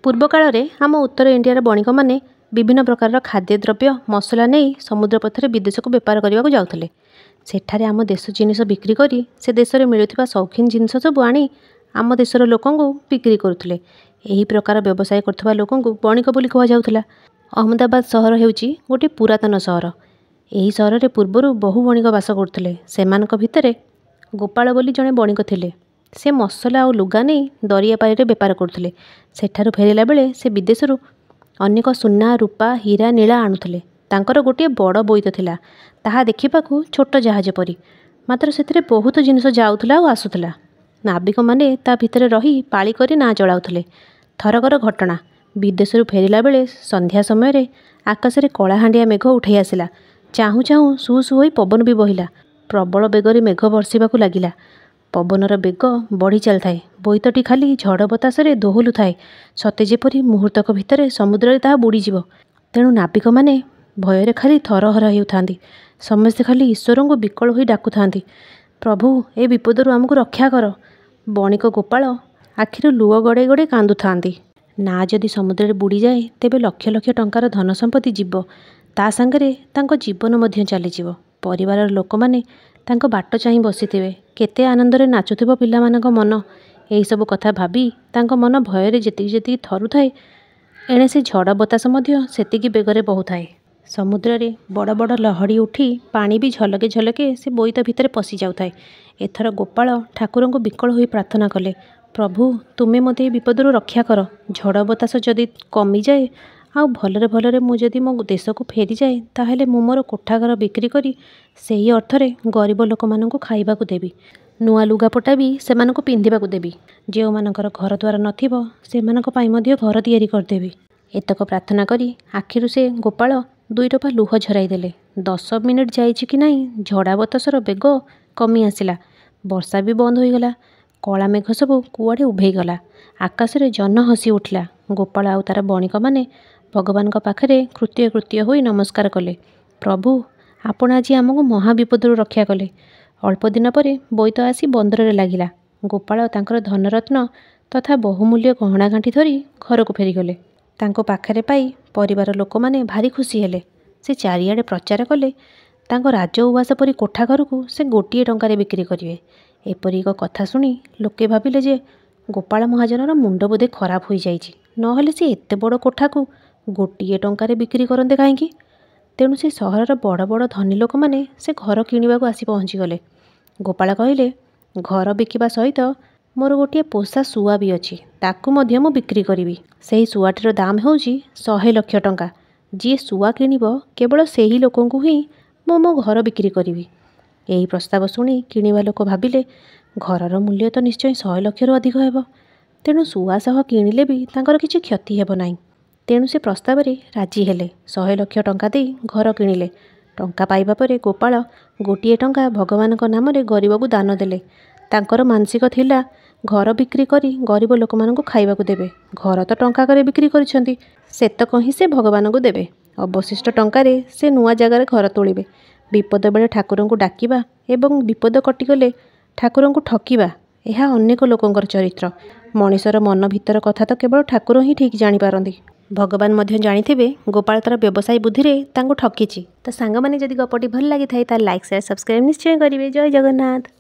पूर्व काल रे आम उत्तर इंडिया बणिक मैंने विभिन्न प्रकार खाद्यद्रव्य मसला नहीं समुद्र पथर विदेश को बेपार करने जाते सेठारे आम देश जिनिस बिक्री करी से देश में मिलुवा शौकीन जिनस सब आनी आम देशर लोक बिक्री करुले। यही प्रकार व्यवसाय करुवा लोक बणिक बोली कहुला। अहमदाबाद सहर होउची गोटे पुरातन सहर। यही सहर में पूर्वर बहु बणिक बास करते। सेमानक भितरे गोपाल बोली जड़े बणिक थिले। से मसला और लुगा नहीं दरिया पारी बेपार करते। सेठारु फेरिला बेले से विदेशरू अनेक सुना रूपा हीरा नीला आणुले। तांकर गोटे बड़ बोईत थिला। ताहा देखिबाकू छोट जहाज परी, मात्र सेथिरे बहुत जिनिस जाउथला और आसुथला। नाविक माने ता भितरे रही पाली करी ना चलाउथले। थरकर घटना, विदेशरू फेरिला बेले संध्या समय आकाश में कलाहांडिया मेघ उठै आसिला। चाहू चाहू सु सु होई पवन भी बहिला। प्रबल बेगरे मेघ बर्षिबाकू लागिला। पवनर बेग बढ़ी चल थाए। बोईतटी खाली झड़ बतासरे दोहलु थाए, सते जेपरी मुहूर्तक भितर समुद्र ताहा बुड़ीजिव। तेणु नाविक माने भୟରେ खाली थरहर हेउथांती। समस्ते खाली ईश्वर को विकल होई डाकुथांती, प्रभु ए विपदरू आमको रक्षा कर। बणिक गोपाल आखिर लुह गड़े गड़े कांदुथांती। ना जदि समुद्र बुड़ी जाए तेबे लक्ष लक्ष टंकार धन संपत्ति जीव, ता सांगरे तांको जीवन मध्य चलीजिव। परिवार लोक माने तांको बाट चाहि बसिथिबे। केते आनंदरे नाचुथिबो पिलामानक मन। एही सब कथा भाबी तांको मन भୟରେ जेतिकी जेतिकी थरुथाए, एणे से झड़ बतास मध्य सेतिकी बेगरे बहुथाए। समुद्र रे बड़ बड़ लहड़ी उठी पानी भी झलके झलके से बोईत भितर पशि जाउथाए। एथर गोपाल ठाकुर को विकल होई प्रार्थना कले, प्रभु तुमे मते विपदरू रक्षा कर। झड़ बतास जदि कमी जाए आउ भलरे भलरे मु जदि मो देश को फेरी जाए, ताहेले मु मोर कोठाघर बिक्री करी सेही अर्थरे गरीब लोक मानकु खाइबाकू देबी। नुआ लुगापटा भी सेमानकु पिंधिबाकू देबी। जे मानकर घर द्वार नथिबो सेमानक पाई मध्य घर तैयारी करदेबी। एतक प्रार्थना करी आखिरु से गोपाल दुई टोपा लुह झराई देले। 10 मिनिट जाइछि कि नहीं झड़ा बतासर बेग कमी आसिला। वर्षा भी बंद हो गला। कला मेघ सब कुआड़े उभे गला। आकाश रे जन हसी उठला। गोपाल आउ तार बणिक माने भगवान पाखरे कृत्य कृत्य होई नमस्कार कले, प्रभु आपण आज आमको महाविपदरू रक्षा कले। अल्प दिन परे बोईत आसी बंदर रे लागिला। गोपाल तांकर धनरत्न तथा बहुमूल्य गहना गांठी धरी घर को फेरीगले। तांको पाखरे पाई परिवार लोक माने भारी खुशी हेले। से चारिआडे प्रचार कले तांको राज उवास परी कोठा घर को से गोटे टंकार बिक्री करिवे। एपरी एक कथा शुणी लोके भाविले जे गोपाल महाजनर मुंड बोधे खराब हो जाइछि, नहेले से एते बड़ कोठा को गोटे टंकार बिक्री करते कहीं। तेणु से सहरर बड़ बड़ धनी लोक माने से घर किणवाक आसी पहुँचीगले। गोपाल कहले, घर बिकिबा सहित मोर गोटे पोषा शुआ भी अच्छी, ताकू मध्य मु बिक्री करी। सेही शुआटीर दाम होउची 100 लाख टंका। जी शुआ किणिब केवल सेही लोकंकु ही मु मो घर बिक्री करी। यही प्रस्ताव शुणी किणवा लोक भाविले घरर मूल्य तो निश्चय 100 लाख रु अधिक हेब। तेणु शुआ सह किणिले भी तांकर किछि क्षति हेब नाही। तेणु से प्रस्ताव रे राजी हेले। 100 लाख टंका दे घर किणिले। टंका पाइबा परे गोपाल गोटे टंका भगवान नाम रे गरीब को दान देले। तांकर मानसिक थिला घर बिक्री करी गरीब लोक मानकु खाइबाकू देबे। घर तो टंका करे बिक्री करिसेंती, सेतक ही से भगवान को देबे। अवशिष्ट टंकारे से नुआ जगार घर तोलिबे। विपद बेले ठाकुर को डाकिबा एवं विपद कटिगले ठाकुर को ठकिबा, यह अनेक लोकंकर चरित्र। मनीषर मन भीतर कथा तो केवल ठाकुर ही ठीक जानी पारंती। भगवान मध्य जानिथिबे गोपाल तार व्यवसाय बुद्धि रे तांको ठकिछि। तो सांग माने जदि गपटी भल लागि थाए ता लाइक शेयर सब्सक्राइब निश्चय करिवे। जय जगन्नाथ।